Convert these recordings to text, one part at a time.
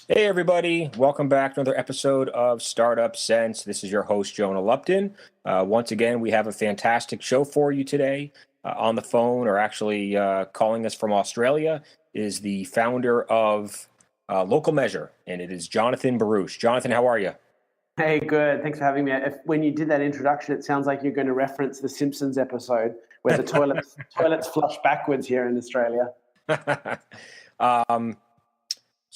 Hey everybody, welcome back to another episode of Startup Sense. This is your host, Jonah Lupton. Once again, we have a fantastic show for you today. On the phone, or actually calling us from Australia, is the founder of Local Measure, and it is Jonathan Barouch. Jonathan, how are you? Hey, good. Thanks for having me. When you did that introduction, it sounds like you're going to reference the Simpsons episode where the toilets flush backwards here in Australia.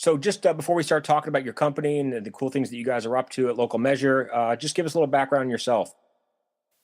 So just before we start talking about your company and the cool things that you guys are up to at Local Measure, just give us a little background on yourself.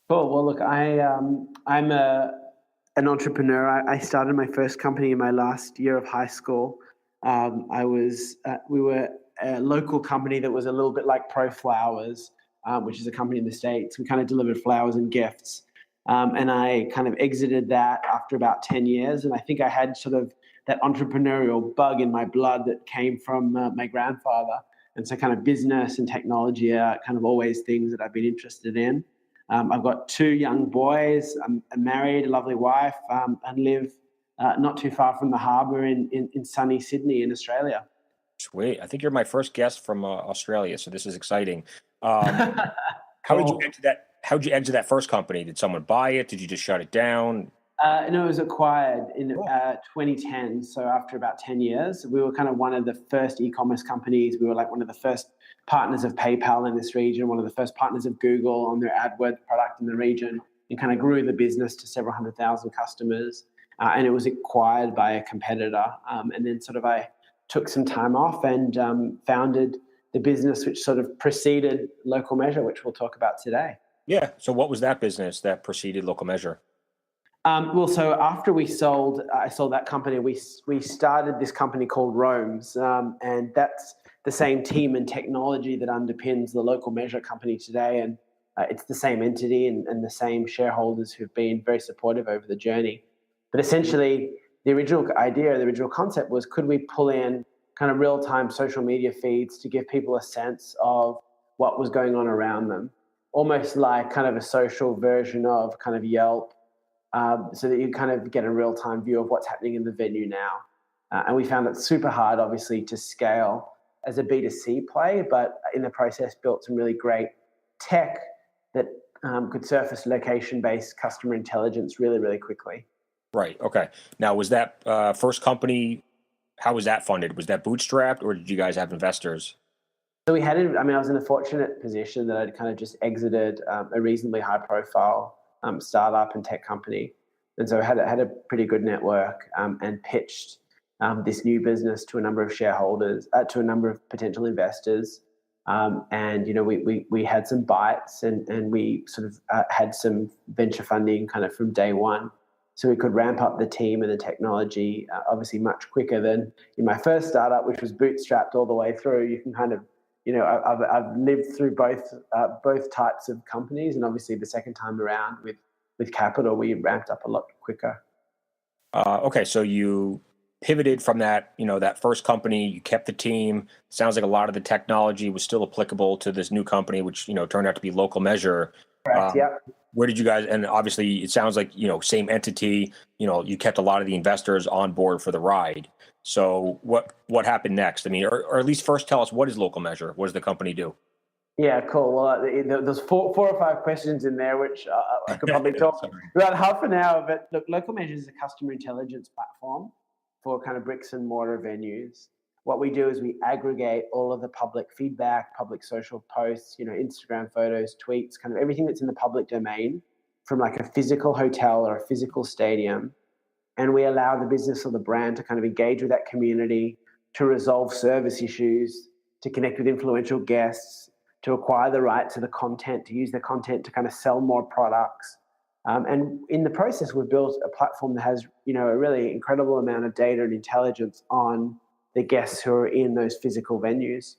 Cool. Well, look, I'm an entrepreneur. I started my first company in my last year of high school. We were a local company that was a little bit like Pro Flowers, which is a company in the States. We kind of delivered flowers and gifts. And I kind of exited that after about 10 years. And I think I had sort of that entrepreneurial bug in my blood that came from my grandfather. And so kind of business and technology are kind of always things that I've been interested in. I've got two young boys. I'm married, a lovely wife, and live not too far from the harbour in sunny Sydney in Australia. Sweet. I think you're my first guest from Australia, so this is exciting. How did you enter that? How did you exit that first company? Did someone buy it? Did you just shut it down? No, it was acquired in 2010. So after about 10 years, we were kind of one of the first e-commerce companies. We were like one of the first partners of PayPal in this region, one of the first partners of Google on their AdWords product in the region, and kind of grew the business to several 100,000 customers. And it was acquired by a competitor. And then sort of I took some time off and founded the business, which sort of preceded Local Measure, which we'll talk about today. Yeah. So what was that business that preceded Local Measure? Well, so after I sold that company, we started this company called Roams, and that's the same team and technology that underpins the Local Measure company today. And it's the same entity and the same shareholders who've been very supportive over the journey. But essentially, the original idea, the original concept was, could we pull in kind of real-time social media feeds to give people a sense of what was going on around them, almost like kind of a social version of kind of Yelp, so that you kind of get a real-time view of what's happening in the venue now. And we found it super hard, obviously, to scale as a B2C play, but in the process built some really great tech that could surface location-based customer intelligence really, really quickly. Right. Okay. Now, was that first company, how was that funded? Was that bootstrapped, or did you guys have investors? So I was in a fortunate position that I'd kind of just exited a reasonably high-profile startup and tech company. And so I had a pretty good network and pitched this new business to a number of shareholders, to a number of potential investors. And, we had some bites and we sort of had some venture funding kind of from day one. So we could ramp up the team and the technology, obviously much quicker than in my first startup, which was bootstrapped all the way through. You can kind of, I've lived through both types of companies, and obviously the second time around with capital, we ramped up a lot quicker. Okay, so you pivoted from that, that first company. You kept the team. Sounds like a lot of the technology was still applicable to this new company, which turned out to be Local Measure. Correct. Yeah. Where did you guys? And obviously, it sounds like same entity. You kept a lot of the investors on board for the ride. So what happened next? I mean, or at least first tell us, what is Local Measure? What does the company do? Yeah, cool. Well, there's four or five questions in there, which I could probably talk about half an hour. But look, Local Measure is a customer intelligence platform for kind of bricks and mortar venues. What we do is we aggregate all of the public feedback, public social posts, Instagram photos, tweets, kind of everything that's in the public domain from like a physical hotel or a physical stadium. And we allow the business or the brand to kind of engage with that community, to resolve service issues, to connect with influential guests, to acquire the right to the content, to use the content to kind of sell more products. And in the process, we've built a platform that has, a really incredible amount of data and intelligence on the guests who are in those physical venues.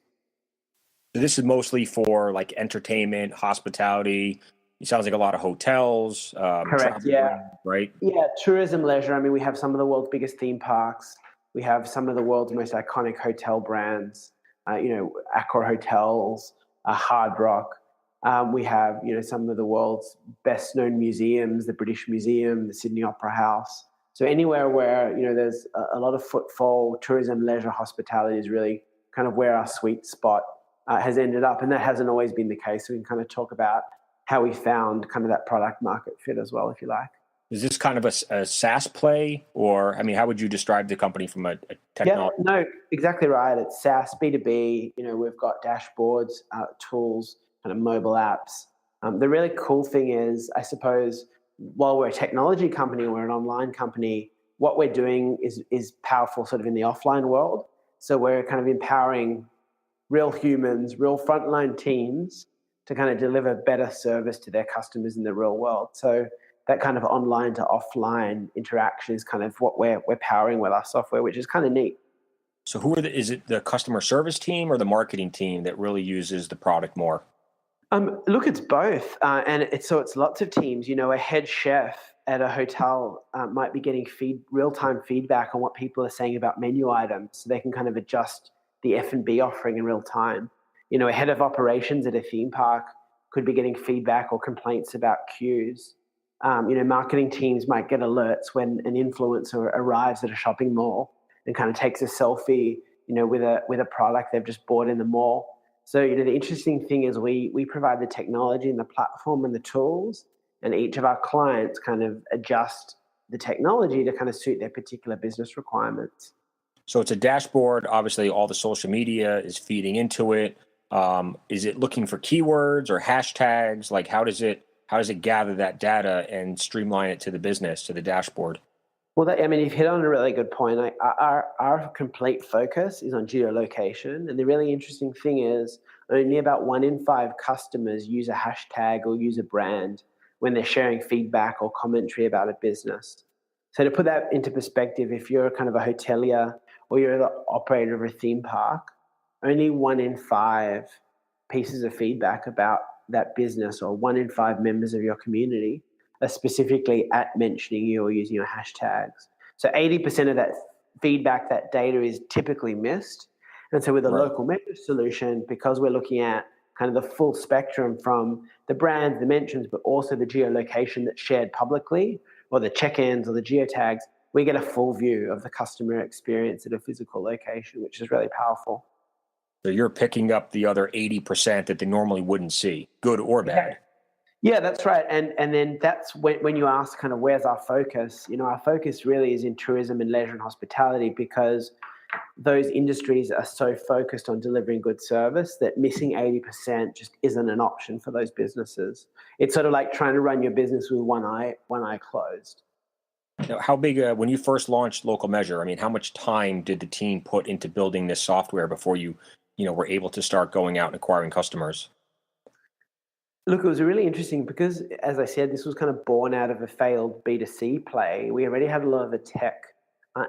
So this is mostly for like entertainment, hospitality. It sounds like a lot of hotels. Correct. Yeah. Right. Yeah. Tourism, leisure. I mean, we have some of the world's biggest theme parks. We have some of the world's most iconic hotel brands. Accor Hotels, Hard Rock. We have, some of the world's best known museums, the British Museum, the Sydney Opera House. So anywhere where, there's a lot of footfall, tourism, leisure, hospitality is really kind of where our sweet spot has ended up. And that hasn't always been the case. So we can kind of talk about how we found kind of that product market fit as well, if you like. Is this kind of a SaaS play, or I mean, how would you describe the company from a technology? Yeah, no, exactly right. It's SaaS, B2B. We've got dashboards, tools, kind of mobile apps. The really cool thing is, I suppose, while we're a technology company, we're an online company, what we're doing is powerful sort of in the offline world. So we're kind of empowering real humans, real frontline teams to kind of deliver better service to their customers in the real world. So that kind of online to offline interaction is kind of what we're powering with our software, which is kind of neat. So is it the customer service team or the marketing team that really uses the product more? Look, it's both. And it's lots of teams. A head chef at a hotel might be getting real-time feedback on what people are saying about menu items, so they can kind of adjust the F&B offering in real time. A head of operations at a theme park could be getting feedback or complaints about queues. Marketing teams might get alerts when an influencer arrives at a shopping mall and kind of takes a selfie, with a product they've just bought in the mall. So, the interesting thing is we provide the technology and the platform and the tools, and each of our clients kind of adjust the technology to kind of suit their particular business requirements. So it's a dashboard. Obviously, all the social media is feeding into it. Is it looking for keywords or hashtags? Like, how does it gather that data and streamline it to the business, to the dashboard? Well, you've hit on a really good point. Our complete focus is on geolocation. And the really interesting thing is only about 1 in 5 customers use a hashtag or use a brand when they're sharing feedback or commentary about a business. So to put that into perspective, if you're kind of a hotelier or you're the operator of a theme park, only 1 in 5 pieces of feedback about that business or 1 in 5 members of your community are specifically at mentioning you or using your hashtags. So 80% of that feedback, that data is typically missed. And so with a local measure solution, because we're looking at kind of the full spectrum from the brand, the mentions, but also the geolocation that's shared publicly or the check-ins or the geotags, we get a full view of the customer experience at a physical location, which is really powerful. So you're picking up the other 80% that they normally wouldn't see, good or bad. Yeah, that's right. And then that's when you ask kind of where's our focus, our focus really is in tourism and leisure and hospitality, because those industries are so focused on delivering good service that missing 80% just isn't an option for those businesses. It's sort of like trying to run your business with one eye closed. Now, how big, when you first launched Local Measure, I mean, how much time did the team put into building this software before you were able to start going out and acquiring customers? Look, it was really interesting because, as I said, this was kind of born out of a failed B2C play. We already had a lot of the tech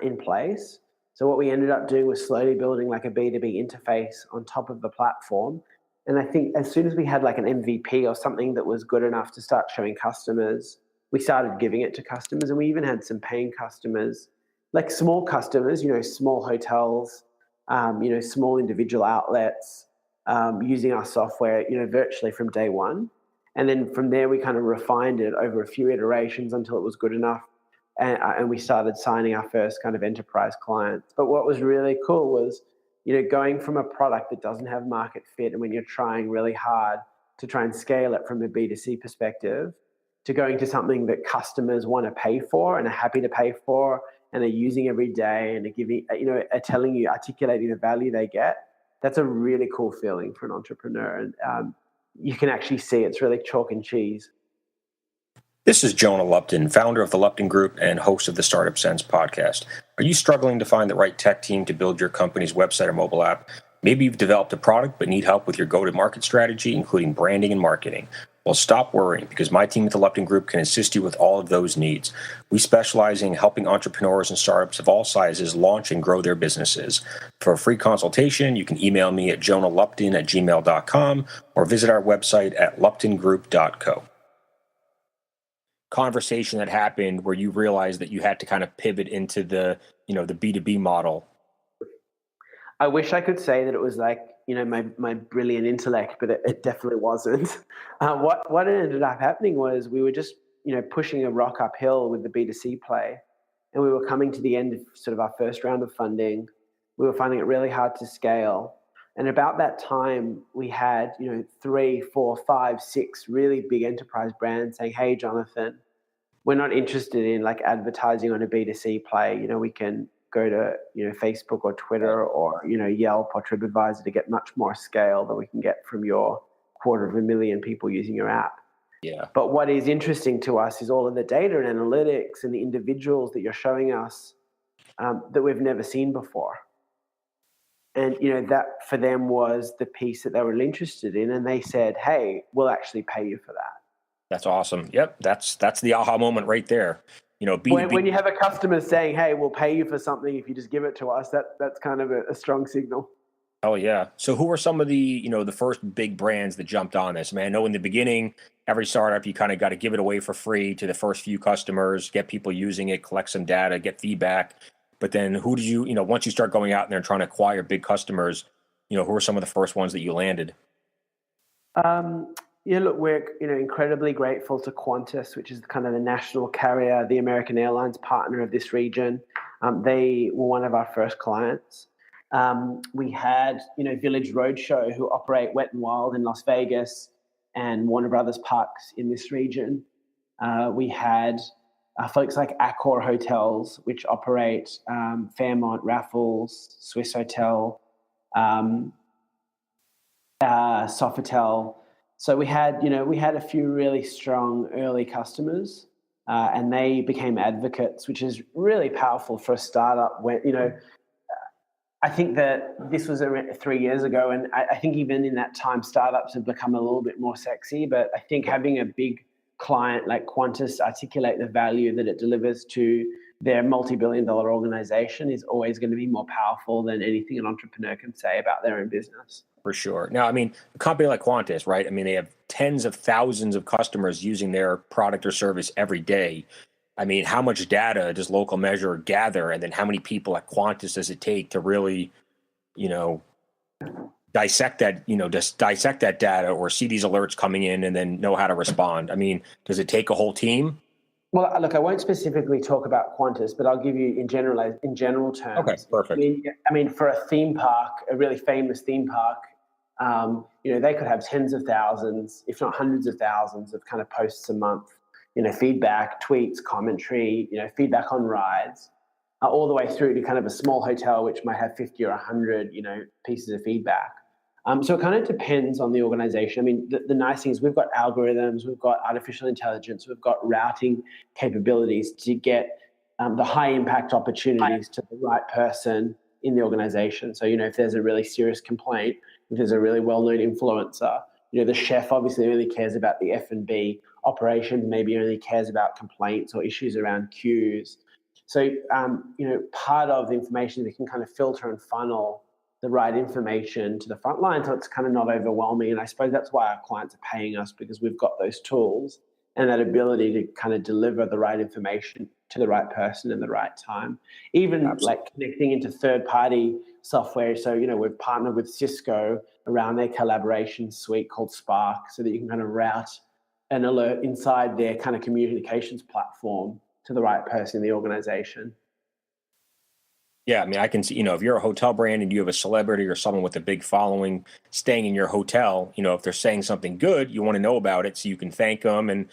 in place. So what we ended up doing was slowly building like a B2B interface on top of the platform. And I think as soon as we had like an MVP or something that was good enough to start showing customers, we started giving it to customers. And we even had some paying customers, like small customers, small hotels, small individual outlets, using our software, virtually from day one. And then from there, we kind of refined it over a few iterations until it was good enough. And we started signing our first kind of enterprise clients. But what was really cool was, going from a product that doesn't have market fit, and when you're trying really hard to try and scale it from a B2C perspective, to going to something that customers want to pay for and are happy to pay for and are using every day and are giving, are telling you, articulating the value they get. That's a really cool feeling for an entrepreneur. And you can actually see it's really chalk and cheese. This is Jonah Lupton, founder of the Lupton Group and host of the Startup Sense podcast. Are you struggling to find the right tech team to build your company's website or mobile app? Maybe you've developed a product but need help with your go-to-market strategy, including branding and marketing. Well, stop worrying, because my team at the Lupton Group can assist you with all of those needs. We specialize in helping entrepreneurs and startups of all sizes launch and grow their businesses. For a free consultation, you can email me at jonahlupton@gmail.com or visit our website at luptongroup.co. Conversation that happened where you realized that you had to kind of pivot into the B2B model? I wish I could say that it was like, my brilliant intellect, but it definitely wasn't. What ended up happening was we were just, pushing a rock uphill with the B2C play, and we were coming to the end of sort of our first round of funding. We were finding it really hard to scale. And about that time, we had, 3, 4, 5, 6 really big enterprise brands saying, "Hey, Jonathan, we're not interested in like advertising on a B2C play. We can go to, Facebook or Twitter or, Yelp or TripAdvisor to get much more scale than we can get from your 250,000 people using your app." Yeah. But what is interesting to us is all of the data and analytics and the individuals that you're showing us that we've never seen before. And, that for them was the piece that they were interested in. And they said, "Hey, we'll actually pay you for that." That's awesome. Yep. That's the aha moment right there. B2B. When you have a customer saying, "Hey, we'll pay you for something if you just give it to us," that's kind of a strong signal. Oh yeah. So who are some of the, the first big brands that jumped on this? I mean, I know in the beginning, every startup, you kind of got to give it away for free to the first few customers, get people using it, collect some data, get feedback. But then who did you, once you start going out there and trying to acquire big customers, who are some of the first ones that you landed? Yeah, look, we're incredibly grateful to Qantas, which is kind of the national carrier, the American Airlines partner of this region. They were one of our first clients. We had, Village Roadshow, who operate Wet and Wild in Las Vegas, and Warner Brothers Parks in this region. We had folks like Accor Hotels, which operate Fairmont, Raffles, Swiss Hotel, Sofitel. So we had a few really strong early customers, and they became advocates, which is really powerful for a startup. When I think that this was 3 years ago, and I think even in that time, startups have become a little bit more sexy. But I think having a big client like Qantas articulate the value that it delivers to their multi-billion-dollar organization is always going to be more powerful than anything an entrepreneur can say about their own business. For sure. Now, I mean, a company like Qantas, right? I mean, they have tens of thousands of customers using their product or service every day. I mean, how much data does Local Measure gather? And then how many people at Qantas does it take to really, dissect that, just dissect that data or see these alerts coming in and then know how to respond? I mean, does it take a whole team? Well, look, I won't specifically talk about Qantas, but I'll give you in general terms. Okay, perfect. I mean, for a theme park, a really famous theme park, they could have tens of thousands, if not hundreds of thousands of kind of posts a month, feedback, tweets, commentary, feedback on rides, all the way through to kind of a small hotel, which might have 50 or 100, pieces of feedback. So it kind of depends on the organization. I mean, the nice thing is we've got algorithms, we've got artificial intelligence, we've got routing capabilities to get the high impact opportunities to the right person in the organization. So, if there's a really serious complaint, if there's a really well-known influencer, the chef obviously only cares about the F&B, operations maybe only cares about complaints or issues around queues. So, part of the information we can kind of filter and funnel the right information to the front line so it's kind of not overwhelming. And I suppose that's why our clients are paying us, because we've got those tools and that ability to kind of deliver the right information to the right person in the right time. Even like connecting into third-party software. So, we've partnered with Cisco around their collaboration suite called Spark, so that you can kind of route an alert inside their kind of communications platform to the right person in the organization. Yeah, I mean, I can see, if you're a hotel brand and you have a celebrity or someone with a big following staying in your hotel, if they're saying something good, you want to know about it so you can thank them and,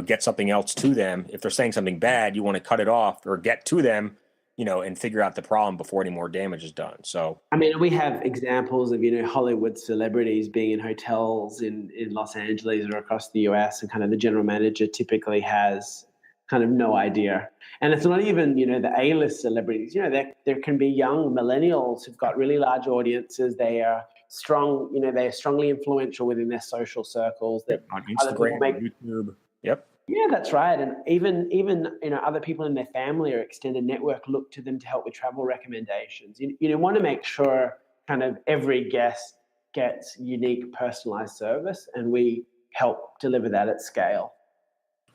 get something else to them. If they're saying something bad, you want to cut it off or get to them, and figure out the problem before any more damage is done. So, I mean, we have examples of, Hollywood celebrities being in hotels in Los Angeles or across the US, and kind of the general manager typically has kind of no idea. And it's not even, the A-list celebrities. There can be young millennials who've got really large audiences. They are strong, they are strongly influential within their social circles. That on Instagram, YouTube. Yep. Yeah, that's right. And even other people in their family or extended network look to them to help with travel recommendations. You want to make sure kind of every guest gets unique, personalized service, and we help deliver that at scale.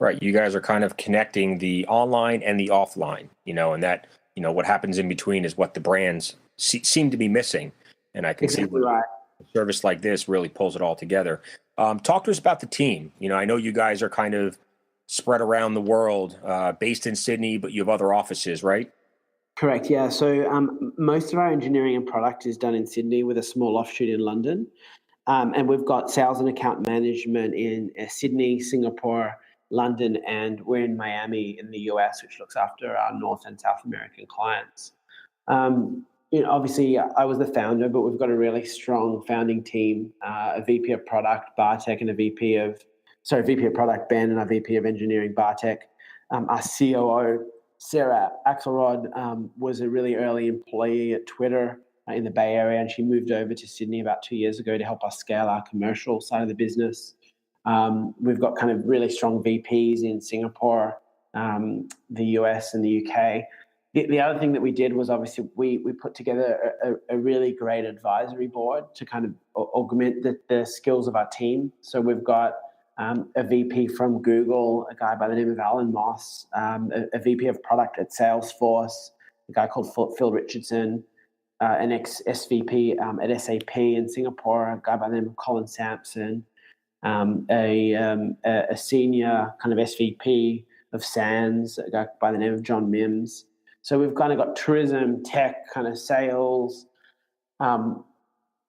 Right. You guys are kind of connecting the online and the offline, and that, what happens in between is what the brands seem to be missing. And I can see right. a service like this really pulls it all together. Talk to us about the team. I know you guys are kind of spread around the world, based in Sydney, but you have other offices, right? Correct. Yeah. So most of our engineering and product is done in Sydney with a small offshoot in London. And we've got sales and account management in Sydney, Singapore, London, and we're in Miami in the US, which looks after our North and South American clients. Obviously, I was the founder, but we've got a really strong founding team, a VP of product, Bartek, and a VP of product, Ben, and our VP of engineering, Bartek. Our COO, Sarah Axelrod, was a really early employee at Twitter in the Bay Area, and she moved over to Sydney about 2 years ago to help us scale our commercial side of the business. We've got kind of really strong VPs in Singapore, the US, and the UK. The other thing that we did was obviously we put together a really great advisory board to kind of augment the skills of our team. So we've got a VP from Google, a guy by the name of Alan Moss, a VP of product at Salesforce, a guy called Phil Richardson, an ex-SVP at SAP in Singapore, a guy by the name of Colin Sampson, a senior kind of SVP of SANS, a guy by the name of John Mims. So we've kind of got tourism, tech, kind of sales,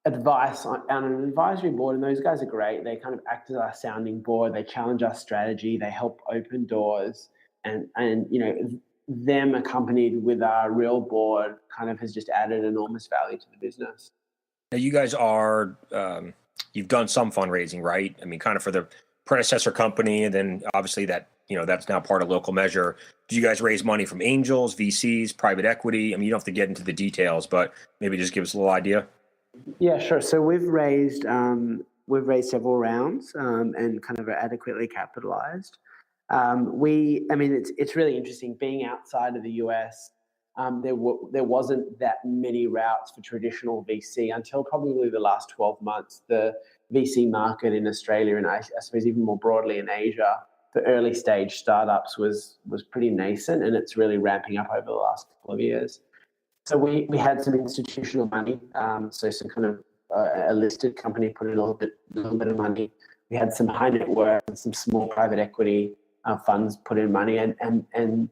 advice on an advisory board, and those guys are great. They kind of act as our sounding board. They challenge our strategy. They help open doors, and them accompanied with our real board kind of has just added enormous value to the business. Now, you guys are you've done some fundraising, right? I mean, kind of for the predecessor company, and then obviously that's now part of Local Measure. Do you guys raise money from angels, VCs, private equity? I mean, you don't have to get into the details, but maybe just give us a little idea. Yeah, sure. So we've raised several rounds and kind of are adequately capitalized. It's really interesting being outside of the US. There wasn't that many routes for traditional VC until probably the last 12 months. The VC market in Australia and I suppose even more broadly in Asia for early stage startups was pretty nascent, and it's really ramping up over the last couple of years. So we had some institutional money, so some kind of a listed company put in a little bit of money. We had some high net worth and some small private equity funds put in money, and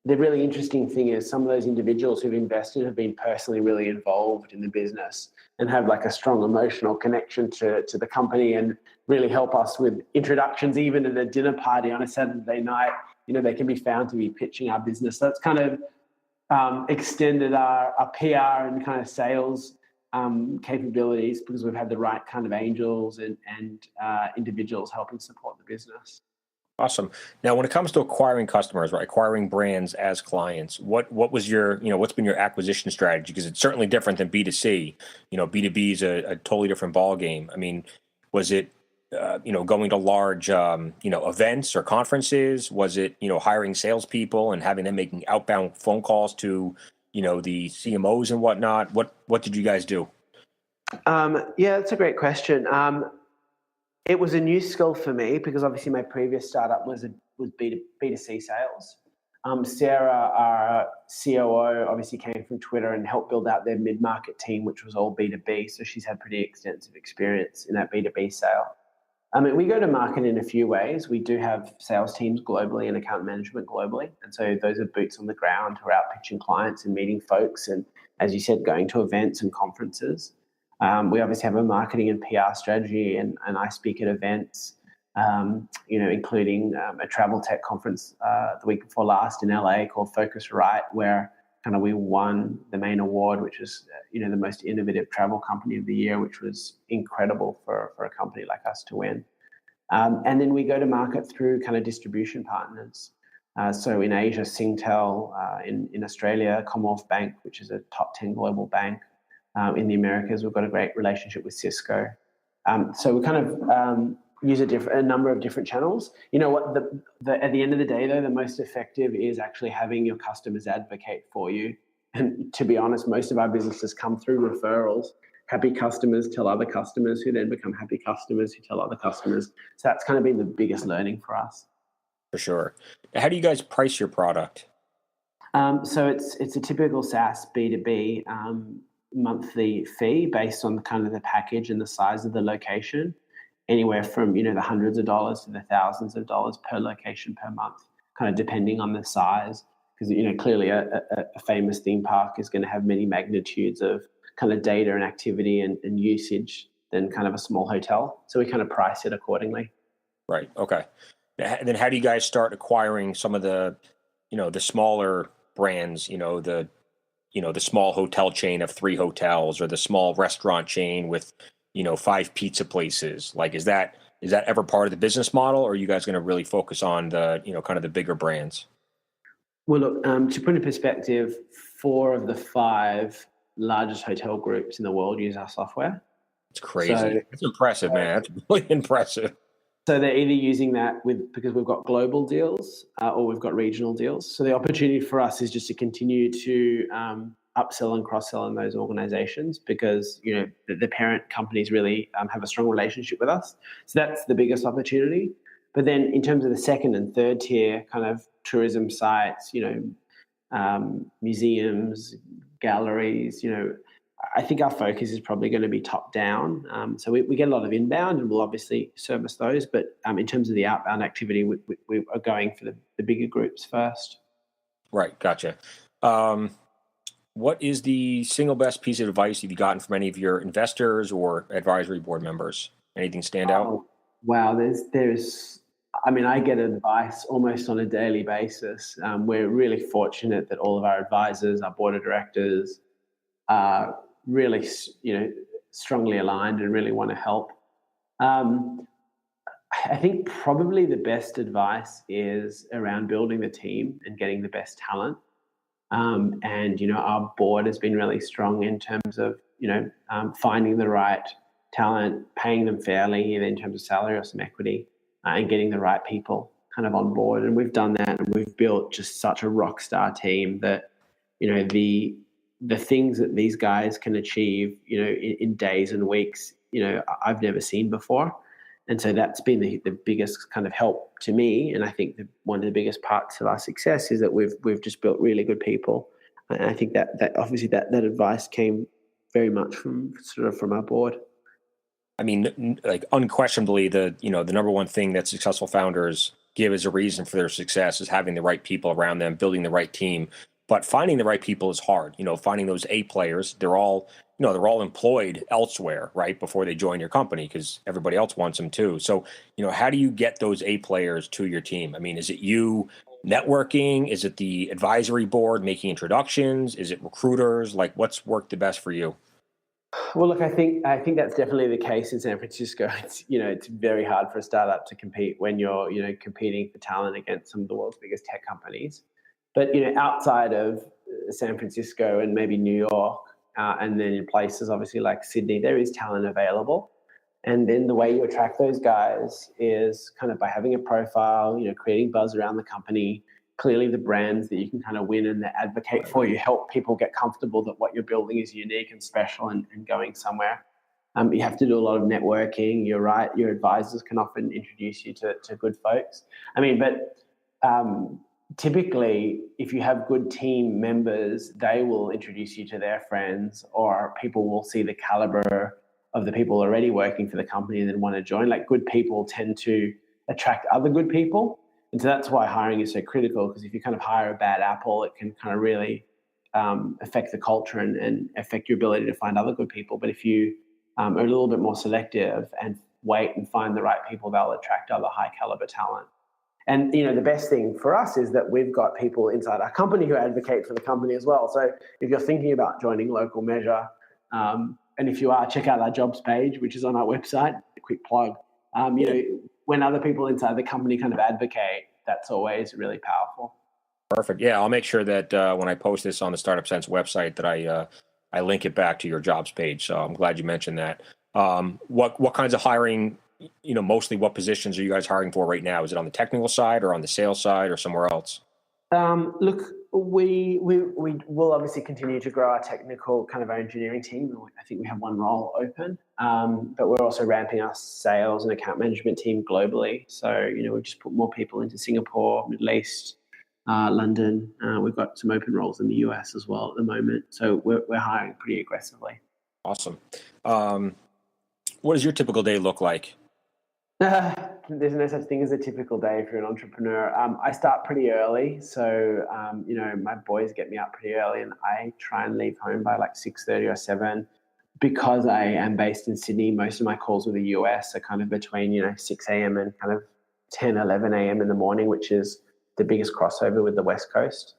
the really interesting thing is some of those individuals who've invested have been personally really involved in the business and have like a strong emotional connection to the company and really help us with introductions, even at a dinner party on a Saturday night. They can be found to be pitching our business. So it's kind of extended our PR and kind of sales capabilities because we've had the right kind of angels and individuals helping support the business. Awesome. Now, when it comes to acquiring customers, right, acquiring brands as clients, what was your, what's been your acquisition strategy? Because it's certainly different than B2C. B2B is a totally different ballgame. I mean, was it, going to large, events or conferences? Was it, hiring salespeople and having them making outbound phone calls to, the CMOs and whatnot? What did you guys do? Yeah, that's a great question. It was a new skill for me because obviously my previous startup was B2C sales. Sarah, our COO, obviously came from Twitter and helped build out their mid-market team, which was all B2B. So she's had pretty extensive experience in that B2B sale. We go to market in a few ways. We do have sales teams globally and account management globally. And so those are boots on the ground who are out pitching clients and meeting folks. And as you said, going to events and conferences. We obviously have a marketing and PR strategy, and I speak at events, including a travel tech conference the week before last in LA called Focusrite, where kind of we won the main award, which is the most innovative travel company of the year, which was incredible for a company like us to win. And then we go to market through kind of distribution partners. So in Asia, Singtel, in Australia, Commonwealth Bank, which is a top 10 global bank. In the Americas, we've got a great relationship with Cisco. So we kind of use a number of different channels. You know what? At the end of the day, though, the most effective is actually having your customers advocate for you. And to be honest, most of our businesses come through referrals. Happy customers tell other customers, who then become happy customers who tell other customers. So that's kind of been the biggest learning for us. For sure. How do you guys price your product? So it's a typical SaaS B2B monthly fee based on the kind of the package and the size of the location, anywhere from the hundreds of dollars to the thousands of dollars per location per month, kind of depending on the size. because clearly a famous theme park is going to have many magnitudes of kind of data and activity and usage than kind of a small hotel. So we kind of price it accordingly. Right. Okay. And then how do you guys start acquiring some of the, the smaller brands, the small hotel chain of 3 hotels, or the small restaurant chain with, 5 pizza places? Like, is that ever part of the business model, or are you guys going to really focus on the, kind of the bigger brands? Well, look, to put in perspective, 4 of the 5 largest hotel groups in the world use our software. It's crazy. It's impressive, man. That's really impressive. So they're either using that because we've got global deals or we've got regional deals. So the opportunity for us is just to continue to upsell and cross-sell in those organizations, because the parent companies really have a strong relationship with us. So that's the biggest opportunity. But then in terms of the second and third tier kind of tourism sites, museums, galleries, I think our focus is probably going to be top down. So we get a lot of inbound, and we'll obviously service those. But in terms of the outbound activity, we are going for the bigger groups first. Right. Gotcha. What is the single best piece of advice you've gotten from any of your investors or advisory board members? Anything stand out? Wow. I get advice almost on a daily basis. We're really fortunate that all of our advisors, our board of directors, are really, strongly aligned and really want to help. I think probably the best advice is around building the team and getting the best talent. Our board has been really strong in terms of, finding the right talent, paying them fairly in terms of salary or some equity, and getting the right people kind of on board. And we've done that, and we've built just such a rock star team that, the things that these guys can achieve, in days and weeks, I've never seen before. And so that's been the biggest kind of help to me. And I think one of the biggest parts of our success is that we've just built really good people. And I think that obviously that advice came very much from our board. I mean, like, unquestionably, the number one thing that successful founders give as a reason for their success is having the right people around them, building the right team. But finding the right people is hard. Finding those A players, they're all employed elsewhere, right, before they join your company, because everybody else wants them too. So, how do you get those A players to your team? I mean, is it you networking? Is it the advisory board making introductions? Is it recruiters? Like, what's worked the best for you? Well, look, I think that's definitely the case in San Francisco. It's very hard for a startup to compete when you're competing for talent against some of the world's biggest tech companies. But outside of San Francisco and maybe New York, and then in places obviously like Sydney, there is talent available. And then the way you attract those guys is kind of by having a profile, creating buzz around the company. Clearly, the brands that you can kind of win and that advocate for you help people get comfortable that what you're building is unique and special and going somewhere. You have to do a lot of networking. You're right. Your advisors can often introduce you to good folks. Typically, if you have good team members, they will introduce you to their friends, or people will see the caliber of the people already working for the company and then want to join. Like, good people tend to attract other good people. And so that's why hiring is so critical, because if you kind of hire a bad apple, it can kind of really affect the culture and affect your ability to find other good people. But if you are a little bit more selective and wait and find the right people, they'll attract other high caliber talent. And, the best thing for us is that we've got people inside our company who advocate for the company as well. So if you're thinking about joining Local Measure, and if you are, check out our jobs page, which is on our website, a quick plug. When other people inside the company kind of advocate, that's always really powerful. Perfect. Yeah, I'll make sure that when I post this on the Startup Sense website that I link it back to your jobs page. So I'm glad you mentioned that. What kinds of hiring, mostly what positions are you guys hiring for right now? Is it on the technical side or on the sales side or somewhere else? Look, we will obviously continue to grow our technical kind of our engineering team. I think we have one role open, but we're also ramping our sales and account management team globally. So, we've just put more people into Singapore, Middle East, London. We've got some open roles in the US as well at the moment. So we're hiring pretty aggressively. Awesome. What does your typical day look like? there's no such thing as a typical day if you're an entrepreneur. I start pretty early, so my boys get me up pretty early, and I try and leave home by like 6:30 or 7. Because I am based in Sydney, most of my calls with the US are kind of between 6 a.m. and kind of 10, 11 a.m. in the morning, which is the biggest crossover with the West Coast.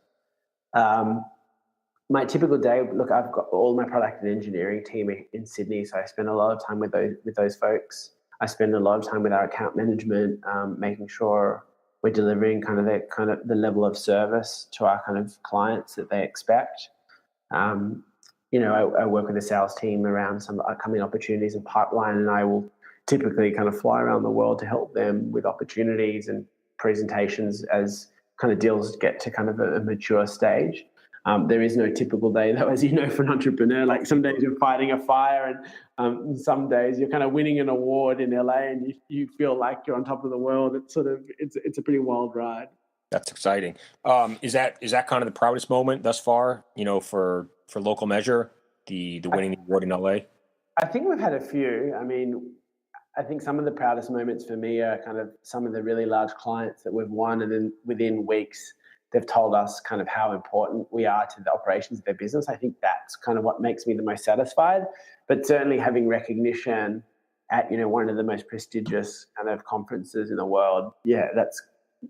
My typical day, look, I've got all my product and engineering team in Sydney, so I spend a lot of time with those folks. I spend a lot of time with our account management, making sure we're delivering kind of the level of service to our kind of clients that they expect. I work with the sales team around some upcoming opportunities and pipeline, and I will typically kind of fly around the world to help them with opportunities and presentations as kind of deals get to kind of a mature stage. There is no typical day, though, as you know, for an entrepreneur. Like some days you're fighting a fire, and some days you're kind of winning an award in LA, and you feel like you're on top of the world. It's a pretty wild ride. That's exciting. Is that kind of the proudest moment thus far? For Local Measure, the winning the award in LA. I think we've had a few. I mean, I think some of the proudest moments for me are kind of some of the really large clients that we've won, and then within weeks they've told us kind of how important we are to the operations of their business. I think that's kind of what makes me the most satisfied. But certainly having recognition at one of the most prestigious kind of conferences in the world, that's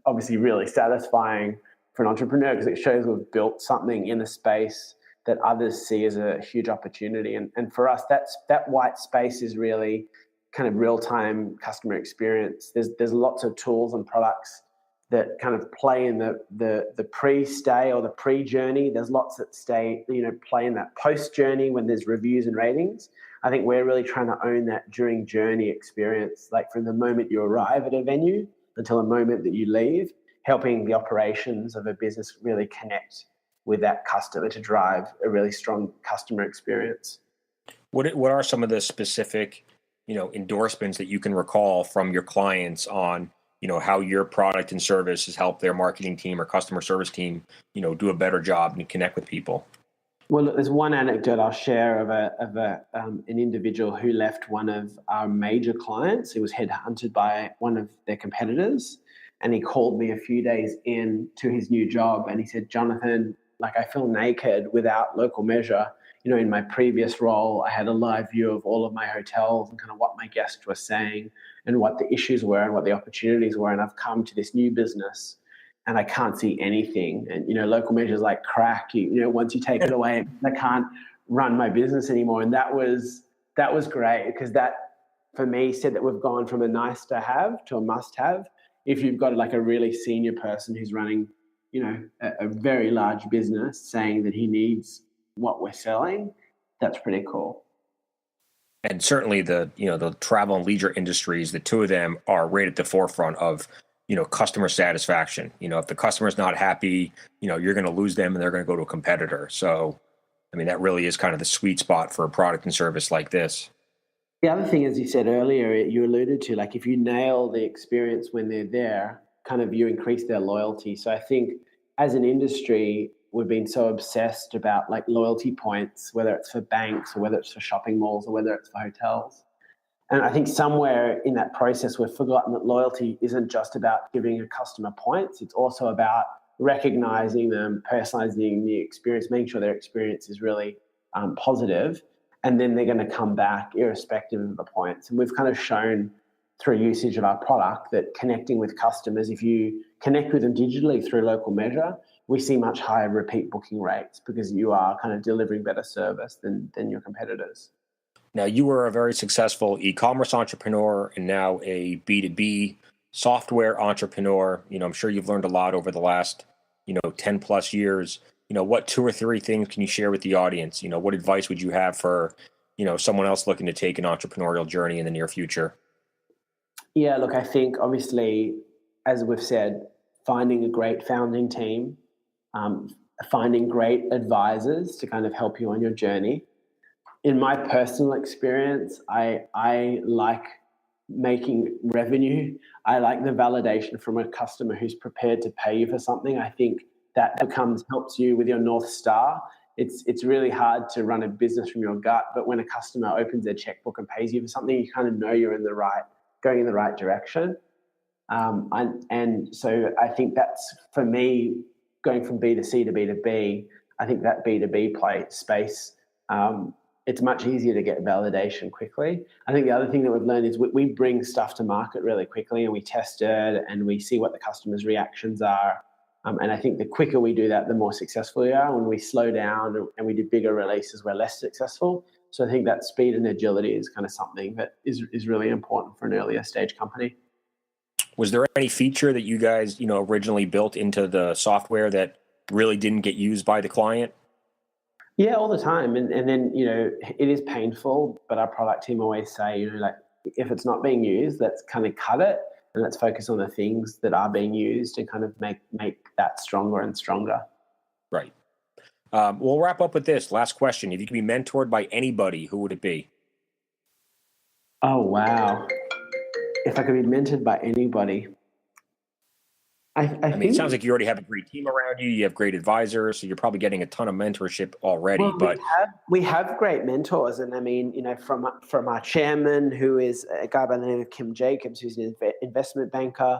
obviously really satisfying for an entrepreneur, because it shows we've built something in a space that others see as a huge opportunity. And for us, that white space is really kind of real-time customer experience. There's lots of tools and products that kind of play in the pre-stay or the pre-journey. There's lots that play in that post-journey when there's reviews and ratings. I think we're really trying to own that during journey experience, like from the moment you arrive at a venue until the moment that you leave, helping the operations of a business really connect with that customer to drive a really strong customer experience. What are some of the specific, endorsements that you can recall from your clients on, how your product and service has helped their marketing team or customer service team, do a better job and connect with people? Well, there's one anecdote I'll share of an individual who left one of our major clients. He was headhunted by one of their competitors, and he called me a few days into his new job, and he said, "Jonathan, like I feel naked without Local Measure. In my previous role, I had a live view of all of my hotels and kind of what my guests were saying and what the issues were and what the opportunities were. And I've come to this new business and I can't see anything. And, Local Measure is like crack. Once you take it away, I can't run my business anymore." And that was great, because that, for me, said that we've gone from a nice to have to a must have. If you've got like a really senior person who's running, a very large business saying that he needs what we're selling, that's pretty cool. And certainly the travel and leisure industries, the two of them are right at the forefront of, customer satisfaction. If the customer's not happy, you're going to lose them and they're going to go to a competitor. So, that really is kind of the sweet spot for a product and service like this. The other thing, as you said earlier, you alluded to, like if you nail the experience when they're there, kind of you increase their loyalty. So I think as an industry, we've been so obsessed about like loyalty points, whether it's for banks or whether it's for shopping malls or whether it's for hotels. And I think somewhere in that process, we've forgotten that loyalty isn't just about giving a customer points. It's also about recognizing them, personalizing the experience, making sure their experience is really positive. And then they're going to come back irrespective of the points. And we've kind of shown through usage of our product that connecting with customers, if you connect with them digitally through Local Measure, we see much higher repeat booking rates because you are kind of delivering better service than your competitors. Now, you were a very successful e-commerce entrepreneur and now a B2B software entrepreneur. I'm sure you've learned a lot over the last, 10 plus years. What 2 or 3 things can you share with the audience? What advice would you have for, someone else looking to take an entrepreneurial journey in the near future? Yeah, look, I think obviously, as we've said, finding a great founding team, finding great advisors to kind of help you on your journey. In my personal experience, I like making revenue. I like the validation from a customer who's prepared to pay you for something. I think that helps you with your North Star. It's really hard to run a business from your gut, but when a customer opens their checkbook and pays you for something, you kind of know you're going in the right direction. And so I think that's, for me, going from B2C to B2B, I think that B2B space, it's much easier to get validation quickly. I think the other thing that we've learned is we bring stuff to market really quickly, and we test it and we see what the customers' reactions are. And I think the quicker we do that, the more successful we are. When we slow down and we do bigger releases, we're less successful. So I think that speed and agility is kind of something that is really important for an earlier stage company. Was there any feature that you guys, originally built into the software that really didn't get used by the client? Yeah, all the time. And then, it is painful, but our product team always say, like, if it's not being used, let's kind of cut it and let's focus on the things that are being used and kind of make that stronger and stronger. Right. We'll wrap up with this last question. If you could be mentored by anybody, who would it be? Oh, wow. If I could be mentored by anybody. I think it sounds like you already have a great team around you. You have great advisors, so you're probably getting a ton of mentorship already. Well, but we have great mentors, and I mean, from our chairman, who is a guy by the name of Kim Jacobs, who's an investment banker,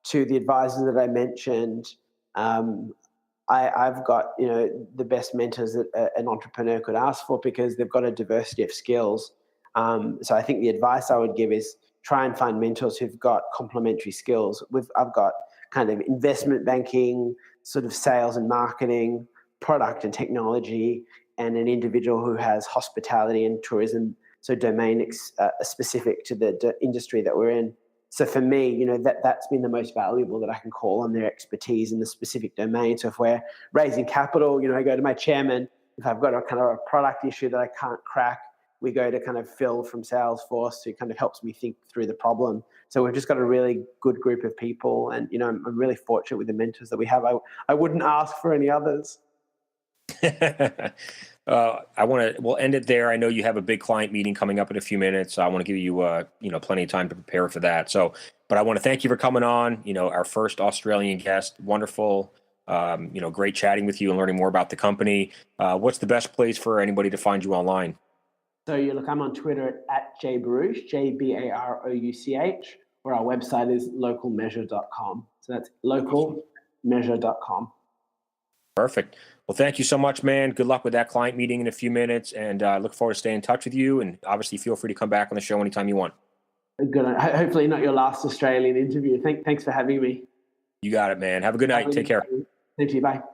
to the advisors that I mentioned. I've got the best mentors that an entrepreneur could ask for, because they've got a diversity of skills. So I think the advice I would give is try and find mentors who've got complementary skills. I've got kind of investment banking, sort of sales and marketing, product and technology, and an individual who has hospitality and tourism, so domain specific to the industry that we're in. So for me, that's been the most valuable, that I can call on their expertise in the specific domain. So if we're raising capital, I go to my chairman. If I've got a kind of a product issue that I can't crack, we go to kind of Phil from Salesforce, who kind of helps me think through the problem. So we've just got a really good group of people, and I'm really fortunate with the mentors that we have. I wouldn't ask for any others. We'll end it there. I know you have a big client meeting coming up in a few minutes. So I want to give you, plenty of time to prepare for that. So, but I want to thank you for coming on. Our first Australian guest. Wonderful. Great chatting with you and learning more about the company. What's the best place for anybody to find you online? So I'm on Twitter at jbarouch, JBAROUCH, or our website is localmeasure.com. So that's localmeasure.com. Perfect. Well, thank you so much, man. Good luck with that client meeting in a few minutes, and I look forward to staying in touch with you. And obviously, feel free to come back on the show anytime you want. Good. Hopefully not your last Australian interview. Thanks for having me. You got it, man. Have a good night. Take care. Thank you. Bye.